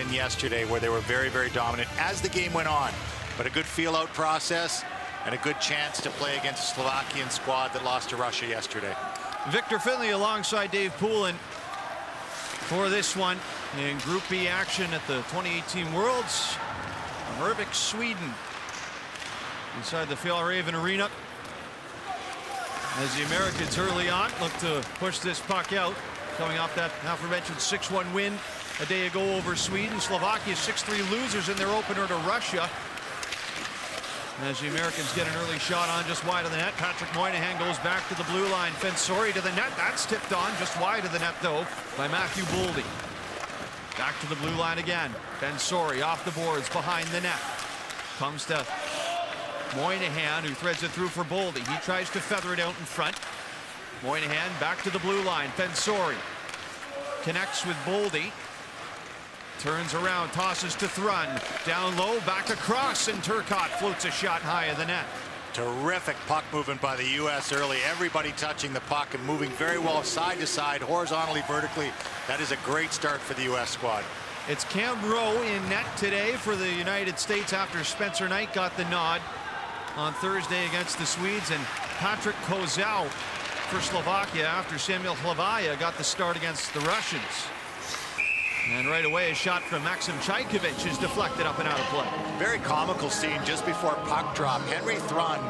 win yesterday, where they were very, very dominant as the game went on. But a good feel-out process and a good chance to play against a Slovakian squad that lost to Russia yesterday. Victor Finley alongside Dave Poulin for this one in Group B action at the 2018 Worlds. Murvik, Sweden, inside the Fjällräven Arena. As the Americans early on look to push this puck out, coming off that aforementioned 6-1 win a day ago over Sweden. Slovakia 6-3 losers in their opener to Russia. As the Americans get an early shot on just wide of the net, Patrick Moynihan goes back to the blue line. Fensori to the net. That's tipped on just wide of the net, though, by Matthew Boldy. Back to the blue line again. Fensori off the boards behind the net. Comes to Moynihan, who threads it through for Boldy. He tries to feather it out in front. Moynihan back to the blue line. Fensori connects with Boldy. Turns around, tosses to Thrun. Down low, back across, and Turcotte floats a shot high of the net. Terrific puck movement by the U.S. early. Everybody touching the puck and moving very well side to side, horizontally, vertically. That is a great start for the U.S. squad. It's Cam Rowe in net today for the United States after Spencer Knight got the nod on Thursday against the Swedes, and Patrick Kozel for Slovakia after Samuel Hlavaja got the start against the Russians. And right away, a shot from Maxim Chaykovich is deflected up and out of play. Very comical scene just before puck drop. Henry Thrun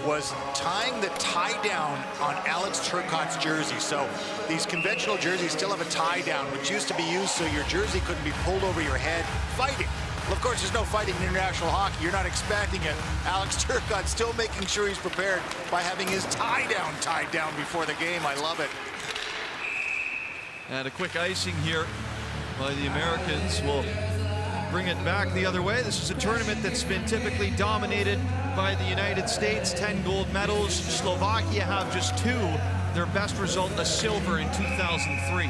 was tying the tie down on Alex Turcotte's jersey. So these conventional jerseys still have a tie down, which used to be used so your jersey couldn't be pulled over your head fighting. Well, of course, there's no fighting in international hockey. You're not expecting it. Alex Turcotte still making sure he's prepared by having his tie down tied down before the game. I love it. And a quick icing here by the Americans will bring it back the other way. This is a tournament that's been typically dominated by the United States. 10 gold medals. Slovakia have just 2. Their best result, a silver in 2003.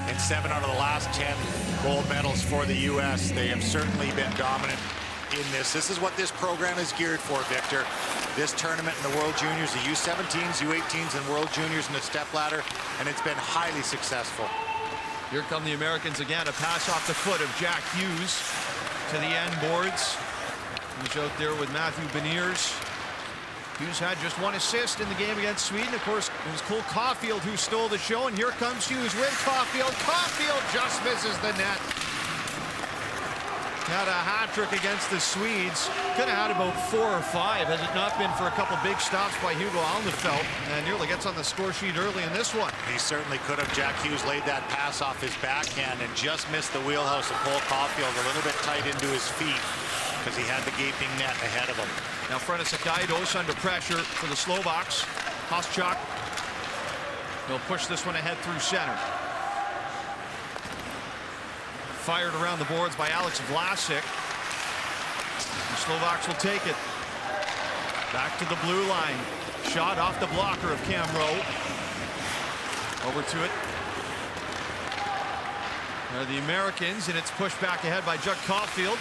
And 7 out of the last 10 gold medals for the U.S. They have certainly been dominant in this. This is what this program is geared for, Victor. This tournament in the World Juniors, the U17s, U18s, and World Juniors in the stepladder, and it's been highly successful. Here come the Americans again. A pass off the foot of Jack Hughes to the end boards. He's out there with Matthew Beniers. Hughes had just 1 assist in the game against Sweden. Of course, it was Cole Caulfield who stole the show, and here comes Hughes with Caulfield. Caulfield just misses the net. Had a hat-trick against the Swedes. Could have had about 4 or 5 had it not been for a couple big stops by Hugo Alnefelt, and nearly gets on the score sheet early in this one. He certainly could have. Jack Hughes laid that pass off his backhand and just missed the wheelhouse of Cole Caulfield, a little bit tight into his feet because he had the gaping net ahead of him. Now Franisikaidos under pressure for the Slovaks. Koschuk will push this one ahead through center. Fired around the boards by Alex Vlasic. The Slovaks will take it. Back to the blue line. Shot off the blocker of Cam Rowe. Over to it. The Americans, and it's pushed back ahead by Jug Caulfield.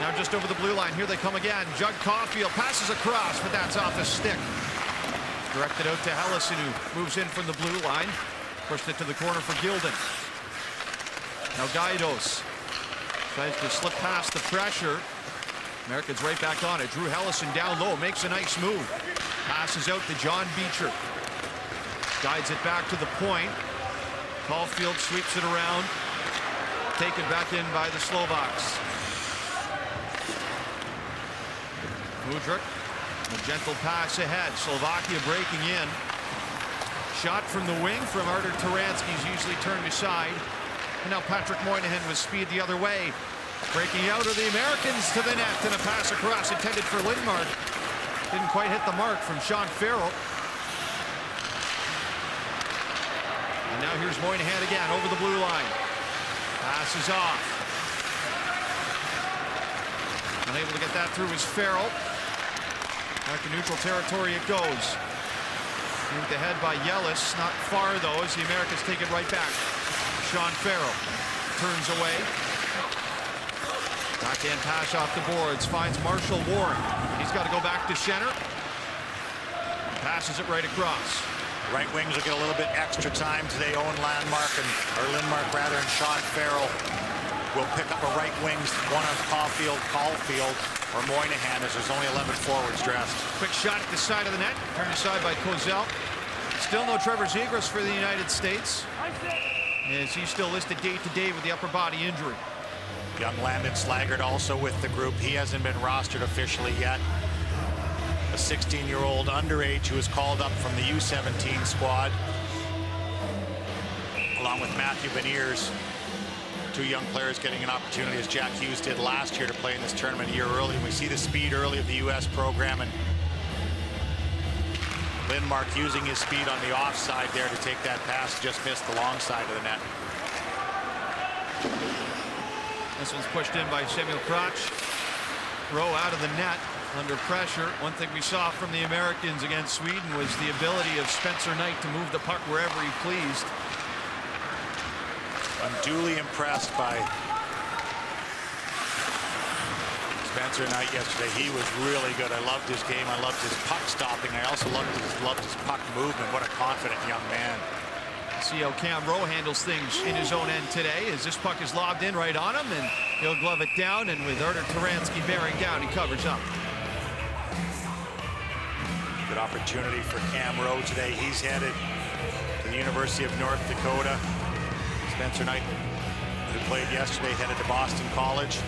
Now just over the blue line. Here they come again. Jug Caulfield passes across, but that's off the stick. Directed out to Hellison, who moves in from the blue line. Pushed it to the corner for Gilden. Now Gaidos tries to slip past the pressure. Americans right back on it. Drew Hellison down low, makes a nice move. Passes out to John Beecher. Guides it back to the point. Caulfield sweeps it around. Taken back in by the Slovaks. Mudryk, a gentle pass ahead. Slovakia breaking in. Shot from the wing from Artur Taransky's usually turned aside. And now Patrick Moynihan with speed the other way. Breaking out of the Americans to the net, and a pass across intended for Lindmark. Didn't quite hit the mark from Sean Farrell. And now here's Moynihan again over the blue line. Pass is off. Unable to get that through is Farrell. Back to neutral territory it goes. Moved ahead by Yelis. Not far though as the Americans take it right back. Sean Farrell turns away. Backhand pass off the boards. Finds Marshall Warren. He's got to go back to center. Passes it right across. Right wings will get a little bit extra time today. Owen Lindmark rather, and Sean Farrell will pick up a right wings, one on Caulfield, or Moynihan, as there's only 11 forwards dressed. Quick shot at the side of the net, turned aside by Kozel. Still no Trevor Zegras for the United States, as he's still listed day-to-day with the upper body injury. Young Landon Slaggert also with the group. He hasn't been rostered officially yet. A 16-year-old underage who was called up from the U17 squad, along with Matthew Beniers. Two young players getting an opportunity, as Jack Hughes did last year, to play in this tournament a year early. And we see the speed early of the U.S. program, and Lindmark using his speed on the offside there to take that pass, just missed the long side of the net. This one's pushed in by Samuel Crotch. Rowe out of the net under pressure. One thing we saw from the Americans against Sweden was the ability of Spencer Knight to move the puck wherever he pleased. I'm duly impressed by Spencer Knight yesterday. He was really good. I loved his game. I loved his puck stopping. I also loved his puck movement. What a confident young man. See how Cam Rowe handles things in his own end today, as this puck is lobbed in right on him, and he'll glove it down, and with Artur Taransky bearing down, he covers up. Good opportunity for Cam Rowe today. He's headed to the University of North Dakota. Spencer Knight, who played yesterday, headed to Boston College.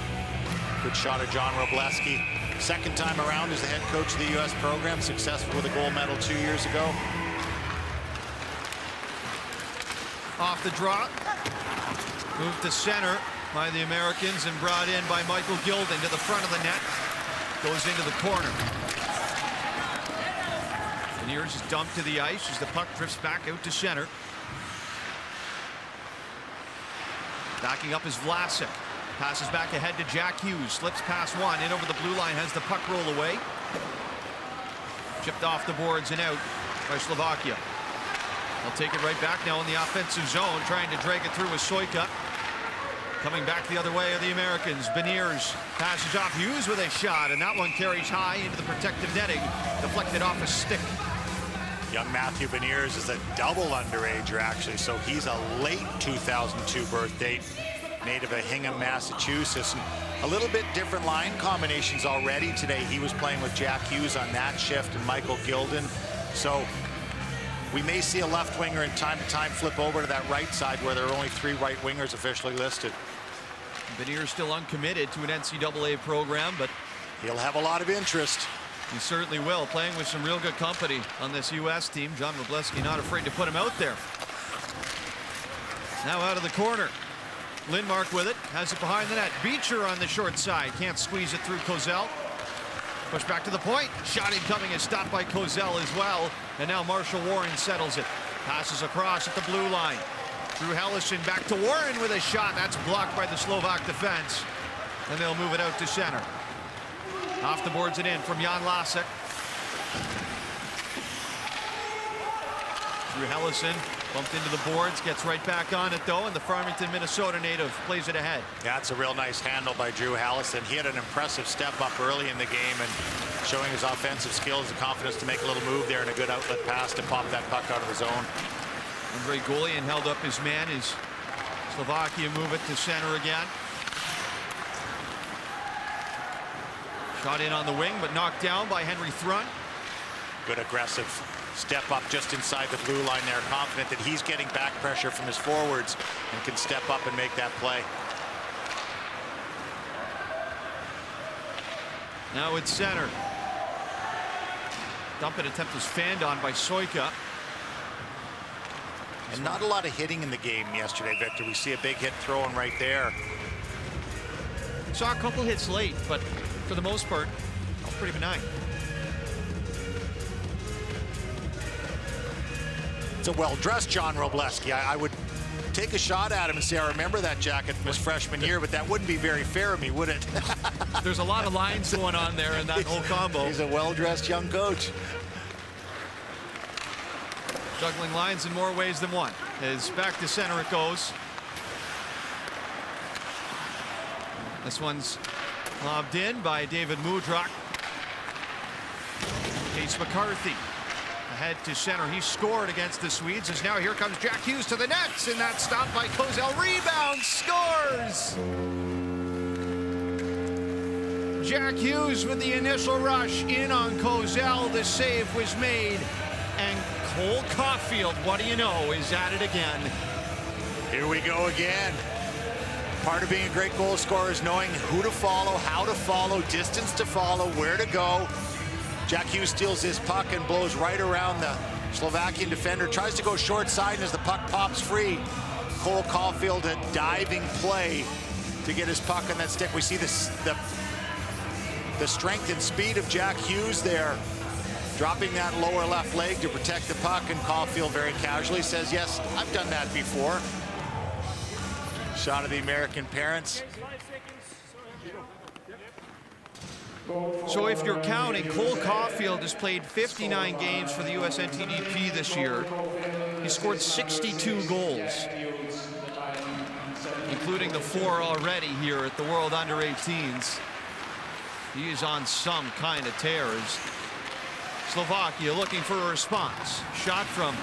Good shot of John Robleski. Second time around as the head coach of the U.S. program, successful with a gold medal 2 years ago. Off the drop, moved to center by the Americans and brought in by Michael Gilden to the front of the net. Goes into the corner. Beniers is dumped to the ice as the puck drifts back out to center. Backing up is Vlasic. Passes back ahead to Jack Hughes. Slips past one. In over the blue line. Has the puck roll away. Chipped off the boards and out by Slovakia. They'll take it right back now in the offensive zone. Trying to drag it through with Soika. Coming back the other way are the Americans. Beniers passes off Hughes with a shot. And that one carries high into the protective netting. Deflected off a stick. Young Matthew Beniers is a double underager, actually, so he's a late 2002 birth date, native of Hingham, Massachusetts. And a little bit different line combinations already today. He was playing with Jack Hughes on that shift and Michael Gilden. So we may see a left winger in time to time flip over to that right side, where there are only 3 right wingers officially listed. Beniers still uncommitted to an NCAA program, but he'll have a lot of interest. He certainly will, playing with some real good company on this U.S. team. John Robleski not afraid to put him out there. Now out of the corner. Lindmark with it, has it behind the net. Beecher on the short side, can't squeeze it through Kozel. Push back to the point. Shot incoming is stopped by Kozel as well. And now Marshall Warren settles it. Passes across at the blue line. Drew Hellison back to Warren with a shot. That's blocked by the Slovak defense. And they'll move it out to center. Off the boards and in from Jan Lasek. Drew Hellison bumped into the boards, gets right back on it though, and the Farmington, Minnesota native plays it ahead. That's a real nice handle by Drew Hellison. He had an impressive step up early in the game and showing his offensive skills, the confidence to make a little move there, and a good outlet pass to pop that puck out of the zone. Andre Golian held up his man as Slovakia move it to center again. Shot in on the wing, but knocked down by Henry Thrun. Good aggressive step up just inside the blue line there. Confident that he's getting back pressure from his forwards and can step up and make that play. Now it's center. Dump it attempt was fanned on by Soika. And not a lot of hitting in the game yesterday, Victor. We see a big hit thrown right there. Saw a couple hits late, but for the most part, pretty benign. It's a well-dressed John Robleski. I would take a shot at him and say, I remember that jacket from his freshman year, but that wouldn't be very fair of me, would it? There's a lot of lines going on there in that whole combo. He's a well-dressed young coach. Juggling lines in more ways than one. As back to center it goes. This one's lobbed in by David Mudrock. Case McCarthy ahead to center. He scored against the Swedes, as now here comes Jack Hughes to the nets, and that's stopped by Kozel. Rebound, scores! Jack Hughes with the initial rush in on Kozel. The save was made, and Cole Caulfield, what do you know, is at it again. Here we go again. Part of being a great goal scorer is knowing who to follow, how to follow, distance to follow, where to go. Jack Hughes steals his puck and blows right around the Slovakian defender, tries to go short side, and as the puck pops free, Cole Caulfield, a diving play to get his puck on that stick. We see this, the strength and speed of Jack Hughes there, dropping that lower left leg to protect the puck, and Caulfield very casually says, yes, I've done that before. Shot of the American parents. So if you're counting, Cole Caulfield has played 59 games for the USNTDP this year. He scored 62 goals, including the 4 already here at the World Under-18s. He is on some kind of tear. As Slovakia looking for a response. Shot from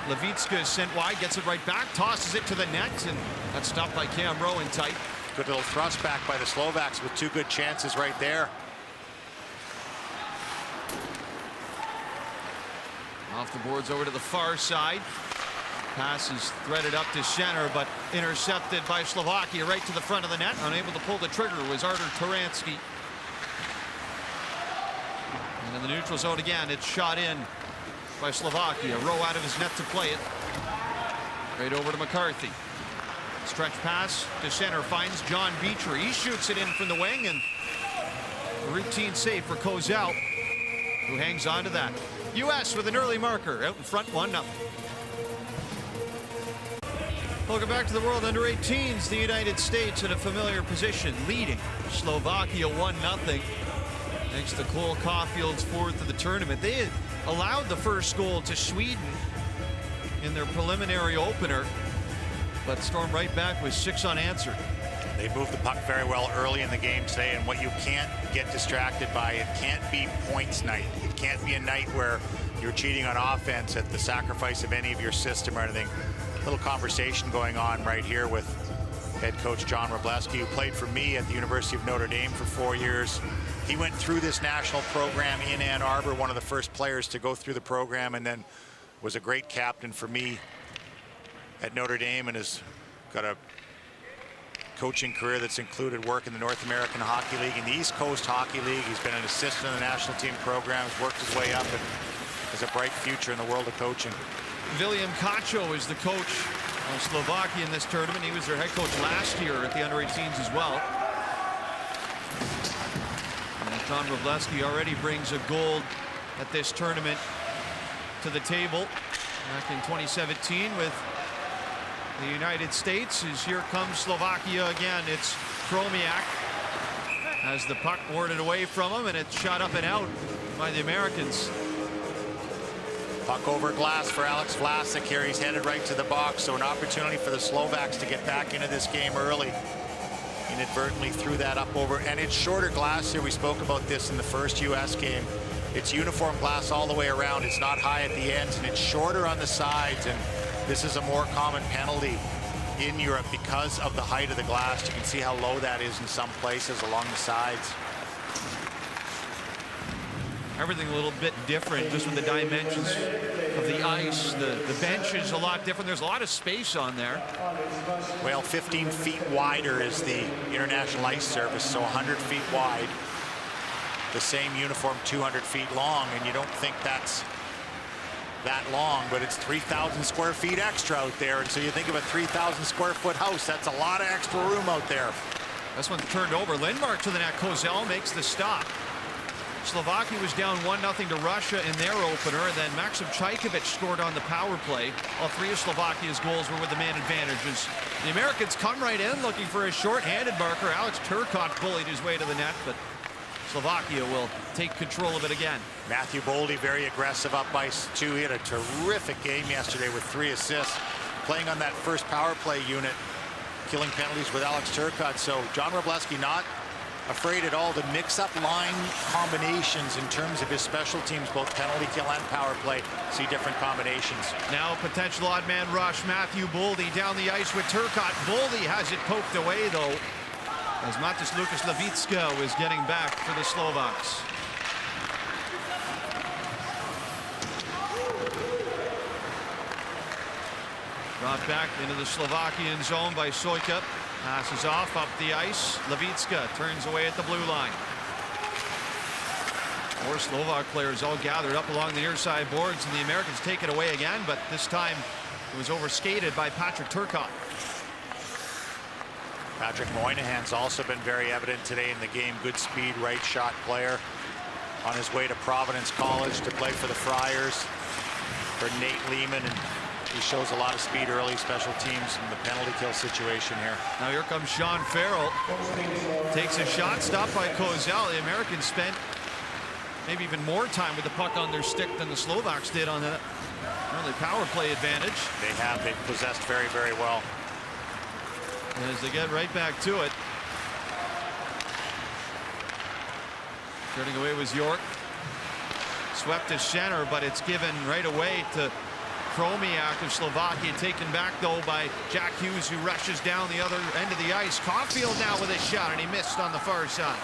Levitska is sent wide, gets it right back, tosses it to the net, and that's stopped by Cam Rowan tight. Good little thrust back by the Slovaks with 2 good chances right there. Off the boards over to the far side. Pass is threaded up to center, but intercepted by Slovakia right to the front of the net. Unable to pull the trigger was Artur Taransky. And in the neutral zone again, it's shot in by Slovakia. Rowe out of his net to play it. Right over to McCarthy. Stretch pass to center, finds John Beecher. He shoots it in from the wing, and a routine save for Kozel, who hangs on to that. U.S. with an early marker, out in front, 1-0. Welcome back to the World Under-18s. The United States in a familiar position, leading Slovakia 1-0. Thanks to Cole Caulfield's 4th of the tournament. They had allowed the first goal to Sweden in their preliminary opener, but stormed right back with 6 unanswered. They moved the puck very well early in the game today, and what you can't get distracted by, it can't be points night. It can't be a night where you're cheating on offense at the sacrifice of any of your system or anything. Little conversation going on right here with head coach John Wroblewski, who played for me at the University of Notre Dame for 4 years. He went through this national program in Ann Arbor, one of the first players to go through the program, and then was a great captain for me at Notre Dame, and has got a coaching career that's included work in the North American Hockey League and the East Coast Hockey League. He's been an assistant in the national team programs, worked his way up, and has a bright future in the world of coaching. William Kacho is the coach of Slovakia in this tournament. He was their head coach last year at the Under-18s as well. And John Wroblewski already brings a gold at this tournament to the table back in 2017 with the United States. As here comes Slovakia again. It's Chromiak has the puck warded away from him, and it's shot up and out by the Americans. Puck over glass for Alex Vlasic here. He's headed right to the box, so an opportunity for the Slovaks to get back into this game early. Inadvertently threw that up over, and it's shorter glass here. We spoke about this in the first U.S. game. It's uniform glass all the way around. It's not high at the ends, and it's shorter on the sides, and this is a more common penalty in Europe because of the height of the glass. You can see how low that is in some places along the sides. Everything a little bit different just with the dimensions of the ice. The bench is a lot different. There's a lot of space on there. Well, 15 feet wider is the international ice surface, so 100 feet wide. The same uniform 200 feet long, and you don't think that's that long, but it's 3,000 square feet extra out there, and so you think of a 3,000 square foot house, that's a lot of extra room out there. This one's turned over. Lindmark to the net. Kozel makes the stop. Slovakia was down 1-0 to Russia in their opener, and then Maxim Chajkovic scored on the power play. All 3 of Slovakia's goals were with the man advantages. The Americans come right in looking for a short-handed marker. Alex Turcotte bullied his way to the net, but Slovakia will take control of it again. Matthew Boldy very aggressive up ice too. He had a terrific game yesterday with 3 assists, playing on that first power play unit, killing penalties with Alex Turcotte. So John Wroblewski not afraid at all to mix up line combinations in terms of his special teams, both penalty kill and power play. See different combinations. Now potential odd man rush. Matthew Boldy down the ice with Turcotte. Boldy has it poked away though, as Matis Lucas Levitska was getting back for the Slovaks. Brought back into the Slovakian zone by Sojka. Passes off up the ice. Levitska turns away at the blue line. Four Slovak players all gathered up along the near side boards, and the Americans take it away again, but this time it was overskated by Patrick Turcotte. Patrick Moynihan's also been very evident today in the game. Good speed, right shot player. On his way to Providence College to play for the Friars for Nate Lehman, and he shows a lot of speed early, special teams in the penalty kill situation here. Now here comes Sean Farrell. Takes a shot, stopped by Kozel. The Americans spent maybe even more time with the puck on their stick than the Slovaks did on that early power play advantage. They've possessed very, very well. And as they get right back to it. Turning away was York. Swept to center, but it's given right away to Chromiak of Slovakia, taken back though by Jack Hughes, who rushes down the other end of the ice. Caulfield now with a shot, and he missed on the far side.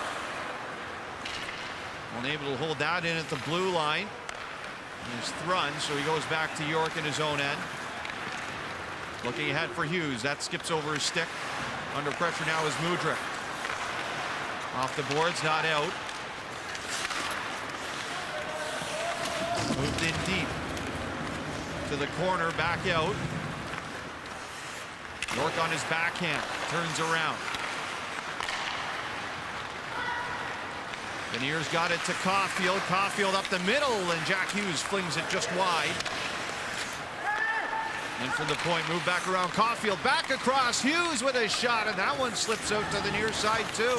Unable to hold that in at the blue line. There's Thrun, so he goes back to York in his own end. Looking ahead for Hughes. That skips over his stick. Under pressure now is Mudryk. Off the boards, not out. Moved in deep to the corner, back out. York on his backhand, turns around. Beniers got it to Caulfield. Caulfield up the middle, and Jack Hughes flings it just wide. And from the point, move back around. Caulfield back across. Hughes with a shot, and that one slips out to the near side too.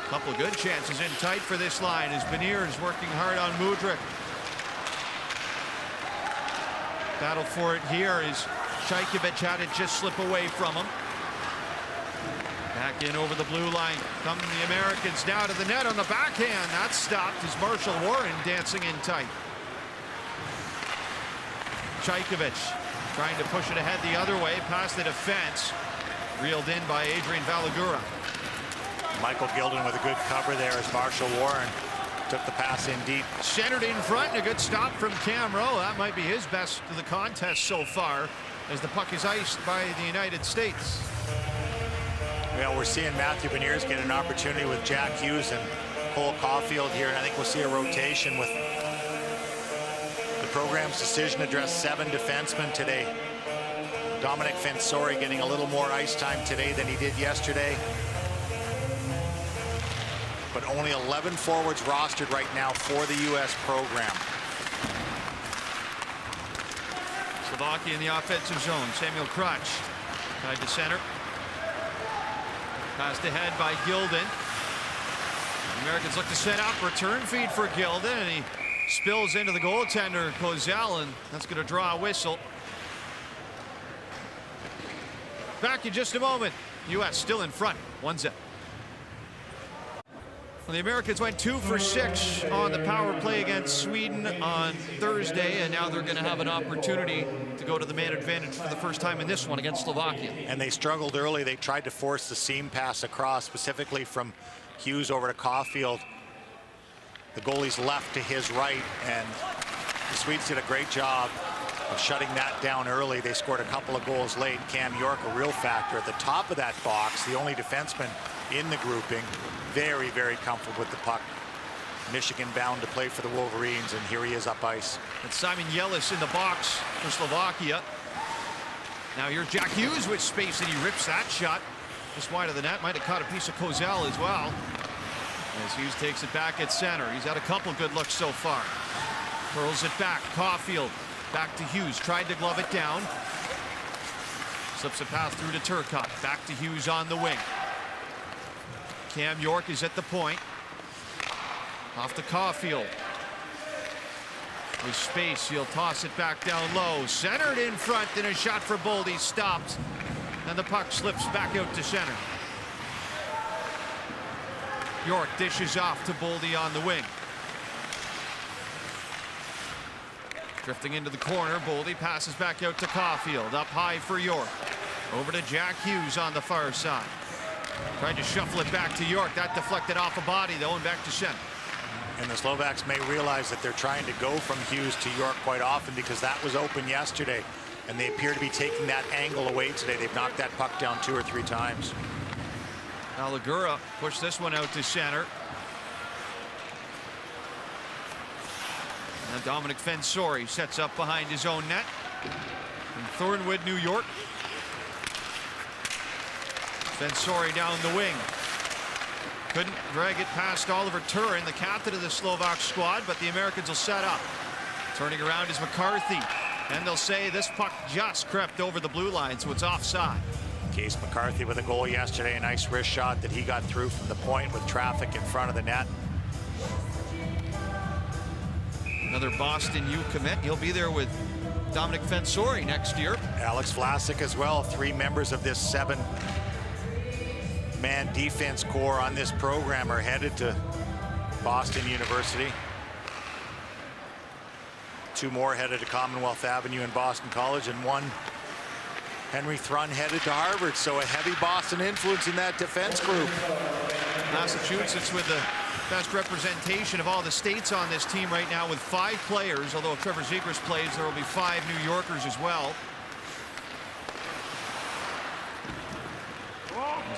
Couple good chances in tight for this line as Beniers working hard on Mudryk. Battle for it here as Chajkovic had it just slip away from him. Back in over the blue line. Come the Americans now to the net on the backhand. That's stopped as Marshall Warren dancing in tight. Chajkovic trying to push it ahead the other way past the defense. Reeled in by Adrian Valagura. Michael Gilden with a good cover there as Marshall Warren took the pass in deep. Centered in front, and a good stop from Cam Rowe. That might be his best of the contest so far as the puck is iced by the United States. Well, we're seeing Matthew Beniers get an opportunity with Jack Hughes and Cole Caulfield here, and I think we'll see a rotation with the program's decision to dress 7 defensemen today. Dominic Fensori getting a little more ice time today than he did yesterday. But only 11 forwards rostered right now for the U.S. program. Slovakia in the offensive zone. Samuel Crutch tied to center. Passed ahead by Gilden. The Americans look to set up. Return feed for Gilden, and he spills into the goaltender, Kozel, and that's going to draw a whistle. Back in just a moment. U.S. still in front. 1-0. Well, the Americans went 2 for 6 on the power play against Sweden on Thursday, and now they're going to have an opportunity to go to the man advantage for the first time in this one against Slovakia. And they struggled early. They tried to force the seam pass across, specifically from Hughes over to Caulfield. The goalie's left to his right, and the Swedes did a great job of shutting that down early. They scored a couple of goals late. Cam York, a real factor at the top of that box, the only defenseman in the grouping. Very, very comfortable with the puck. Michigan bound to play for the Wolverines, and here he is up ice. And Simon Yelis in the box for Slovakia. Now here's Jack Hughes with space, and he rips that shot just wide of the net. Might have caught a piece of Kozel as well. As Hughes takes it back at center. He's had a couple good looks so far. Curls it back. Caulfield back to Hughes. Tried to glove it down. Slips a pass through to Turcotte. Back to Hughes on the wing. Cam York is at the point. Off to Caulfield. With space, he'll toss it back down low. Centered in front, and a shot for Boldy. Stopped. And the puck slips back out to center. York dishes off to Boldy on the wing. Drifting into the corner, Boldy passes back out to Caulfield. Up high for York. Over to Jack Hughes on the far side. Tried to shuffle it back to York. That deflected off a body, though, and back to center. And the Slovaks may realize that they're trying to go from Hughes to York quite often because that was open yesterday. And they appear to be taking that angle away today. They've knocked that puck down 2 or 3 times. Alagura pushed this one out to center. Now Dominic Fensori sets up behind his own net. In Thornwood, New York. Fensori down the wing. Couldn't drag it past Oliver Turin, the captain of the Slovak squad, but the Americans will set up. Turning around is McCarthy, and they'll say this puck just crept over the blue line, so it's offside. Case McCarthy with a goal yesterday, a nice wrist shot that he got through from the point with traffic in front of the net. Another Boston U commit. He'll be there with Dominic Fensori next year. Alex Vlasic as well, 3 members of this 7-man defense core on this program are headed to Boston University. 2 more headed to Commonwealth Avenue in Boston College, and 1 Henry Thrun headed to Harvard. So a heavy Boston influence in that defense group. Massachusetts with the best representation of all the states on this team right now with 5 players. Although if Trevor Zegras plays, there will be 5 New Yorkers as well.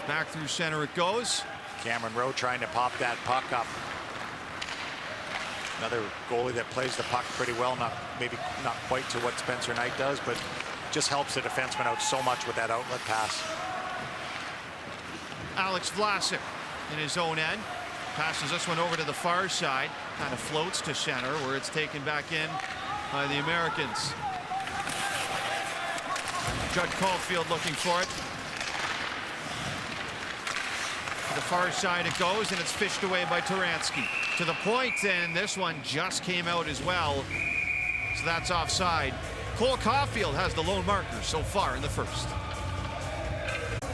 Back through center it goes. Cameron Rowe trying to pop that puck up. Another goalie that plays the puck pretty well. Maybe not quite to what Spencer Knight does, but just helps the defenseman out so much with that outlet pass. Alex Vlasic in his own end. Passes this one over to the far side. Kind of floats to center where it's taken back in by the Americans. Judd Caulfield looking for it. The far side it goes, and it's fished away by Taransky. To the point, and this one just came out as well. So that's offside. Cole Caulfield has the lone marker so far in the first.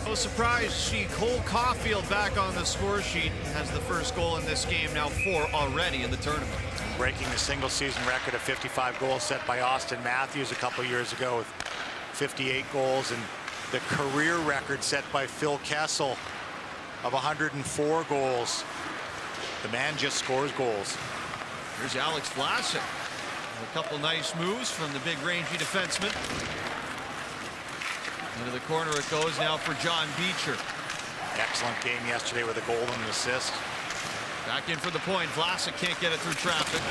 No surprise to see Cole Caulfield back on the score sheet. Has the first goal in this game, now 4 already in the tournament. Breaking the single season record of 55 goals set by Austin Matthews a couple years ago with 58 goals, and the career record set by Phil Kessel of 104 goals. The man just scores goals. Here's Alex Vlasic. A couple nice moves from the big rangy defenseman. Into the corner it goes now for John Beecher. Excellent game yesterday with a goal and an assist. Back in for the point. Vlasic can't get it through traffic.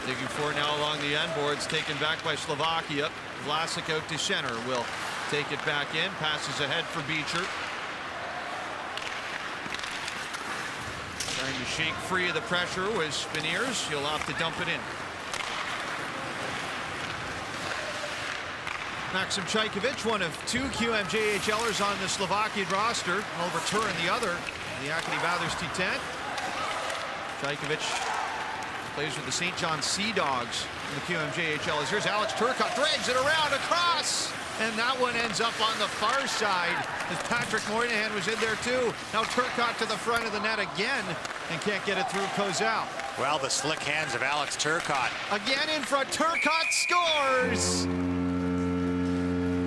Digging for it now along the end boards, taken back by Slovakia. Vlasic out to center. Will take it back in, passes ahead for Beecher. Trying to shake free of the pressure with Spiniers. He'll have to dump it in. Maxim Chajkovic, one of 2 QMJHLers on the Slovakian roster. Oliver Turin, the other, the Acadie Bathurst T10. Chajkovic plays with the St. John Sea Dogs in the QMJHLers. Here's Alex Turcotte, drags it around across. And that one ends up on the far side as Patrick Moynihan was in there too. Now Turcotte to the front of the net again and can't get it through Kozel. Well, the slick hands of Alex Turcotte. Again in front, Turcotte scores!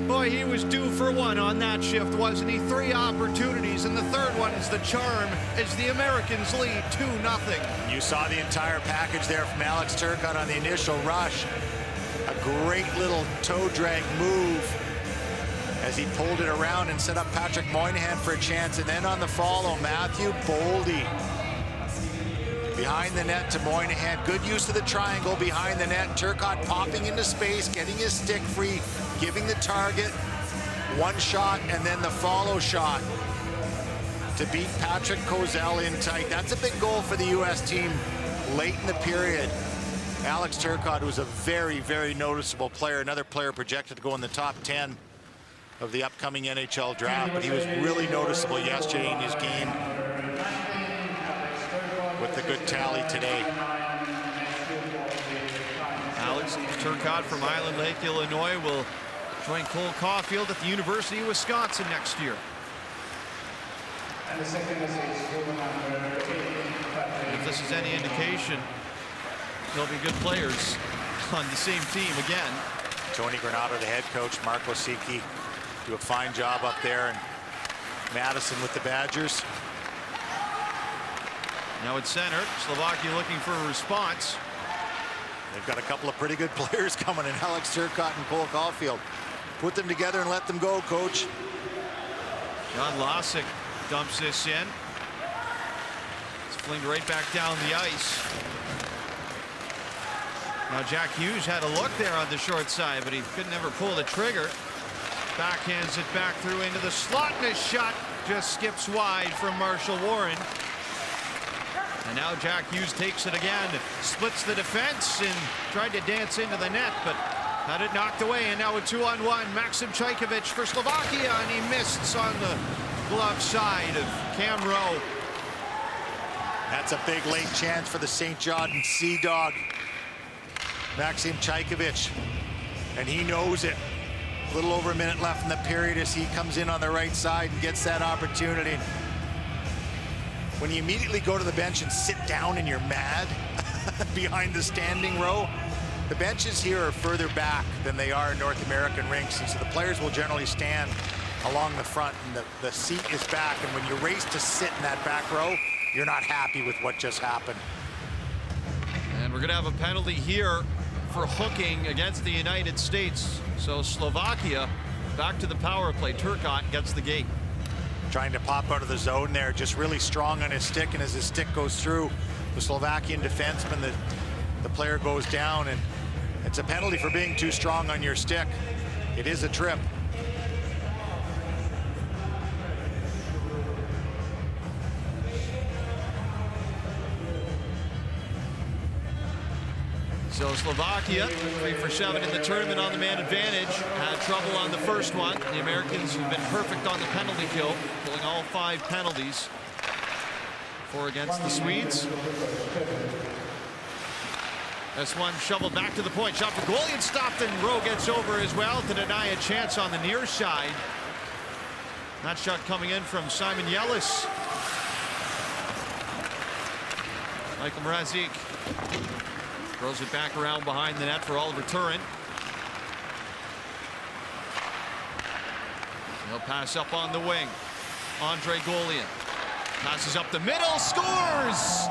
Boy, he was due for one on that shift, wasn't he? 3 opportunities, and the third one is the charm as the Americans lead 2-0. You saw the entire package there from Alex Turcotte on the initial rush. A great little toe drag move as he pulled it around and set up Patrick Moynihan for a chance. And then on the follow, Matthew Boldy behind the net to Moynihan. Good use of the triangle behind the net. Turcotte popping into space, getting his stick free, giving the target one shot and then the follow shot to beat Patrick Kozel in tight. That's a big goal for the U.S. team late in the period. Alex Turcotte was a very, very noticeable player. Another player projected to go in the top 10 of the upcoming NHL draft, but he was really noticeable yesterday in his game with the good tally today. Alex Turcotte from Island Lake, Illinois, will join Cole Caulfield at the University of Wisconsin next year. If this is any indication, there'll be good players on the same team again. Tony Granato, the head coach, Mark Losicki do a fine job up there, and Madison with the Badgers. Now at center, Slovakia looking for a response. They've got a couple of pretty good players coming in, Alex Turcotte and Cole Caulfield. Put them together and let them go, coach. John Losick dumps this in. It's flinged right back down the ice. Now Jack Hughes had a look there on the short side, but he could never pull the trigger. Backhands it back through into the slot, and his shot just skips wide from Marshall Warren. And now Jack Hughes takes it again, splits the defense and tried to dance into the net, but had it knocked away. And now a 2-on-1, Maxim Chajkovic for Slovakia, and he missed on the glove side of Cam Rowe. That's a big late chance for the St. John Sea Dog, Maxim Chajkovic, and he knows it. A little over a minute left in the period as he comes in on the right side and gets that opportunity. When you immediately go to the bench and sit down and you're mad behind the standing row, the benches here are further back than they are in North American rinks, and so the players will generally stand along the front, and the seat is back, and when you race to sit in that back row, you're not happy with what just happened. And we're going to have a penalty here for hooking against the United States. So Slovakia back to the power play. Turcotte gets the gate. Trying to pop out of the zone there, just really strong on his stick, and as his stick goes through the Slovakian defenseman, the player goes down, and it's a penalty for being too strong on your stick. It is a trip. So Slovakia, 3 for 7 in the tournament on the man advantage. Had trouble on the first one. The Americans have been perfect on the penalty kill, pulling all 5 penalties. 4 against the Swedes. This one shoveled back to the point. Shot for goalie and stopped, and Rowe gets over as well to deny a chance on the near side. That shot coming in from Simon Yellis. Michael Mrazek throws it back around behind the net for Oliver Turin. He'll pass up on the wing. Andre Golian passes up the middle, scores!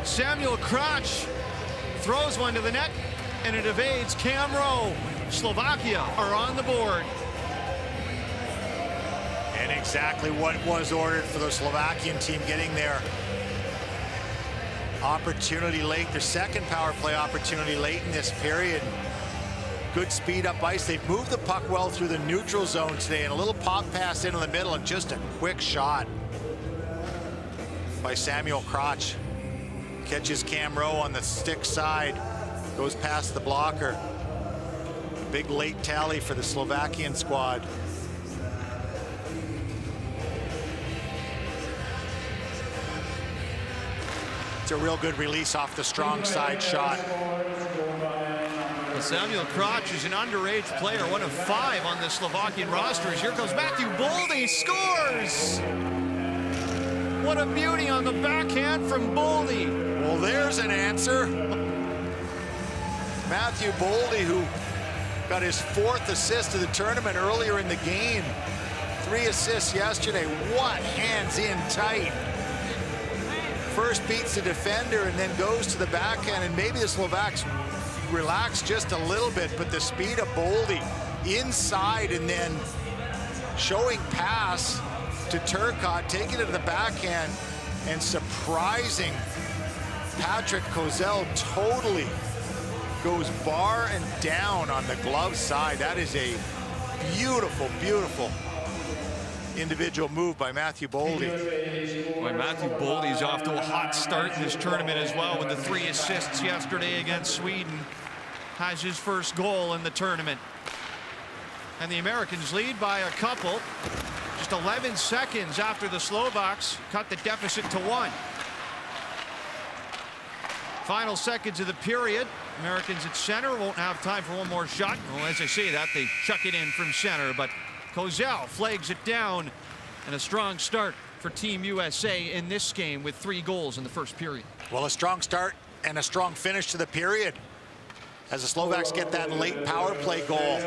Samuel Krach throws one to the net, and it evades Cam Rowe. Slovakia are on the board. And exactly what was ordered for the Slovakian team, getting their opportunity late, their second power play opportunity late in this period. Good speed up ice. They've moved the puck well through the neutral zone today, and a little pop pass into the middle, and just a quick shot by Samuel Krach. Catches Cam Rowe on the stick side, goes past the blocker. Big late tally for the Slovakian squad. It's a real good release off the strong side shot. Well, Samuel Krach is an underage player, 1 of 5 on the Slovakian roster. Here comes Matthew Boldy, scores! What a beauty on the backhand from Boldy. Well, there's an answer. Matthew Boldy, who got his 4th assist of the tournament earlier in the game. 3 assists yesterday. What hands in tight. First beats the defender and then goes to the backhand, and maybe the Slovaks relax just a little bit, but the speed of Boldy inside and then showing pass to Turcotte, taking it to the backhand and surprising Patrick Kozel. Totally goes bar and down on the glove side. That is a beautiful, beautiful individual move by Matthew Boldy. Boy, Matthew Boldy's off to a hot start in this tournament as well, with the 3 assists yesterday against Sweden. Has his first goal in the tournament. And the Americans lead by a couple. Just 11 seconds after the Slovaks cut the deficit to 1. Final seconds of the period. Americans at center won't have time for one more shot. Well, as I say that, they chuck it in from center, but Kozel flags it down, and a strong start for Team USA in this game with 3 goals in the first period. Well, a strong start and a strong finish to the period as the Slovaks get that late power play goal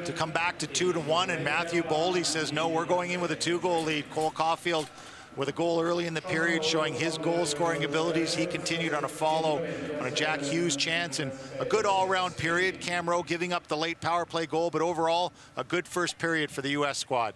to come back to 2-1, and Matthew Boldy says, no, we're going in with a 2-goal lead. Cole Caulfield with a goal early in the period showing his goal-scoring abilities. He continued on a follow on a Jack Hughes chance, and a good all-round period. Cam Rowe giving up the late power play goal, but overall, a good first period for the U.S. squad.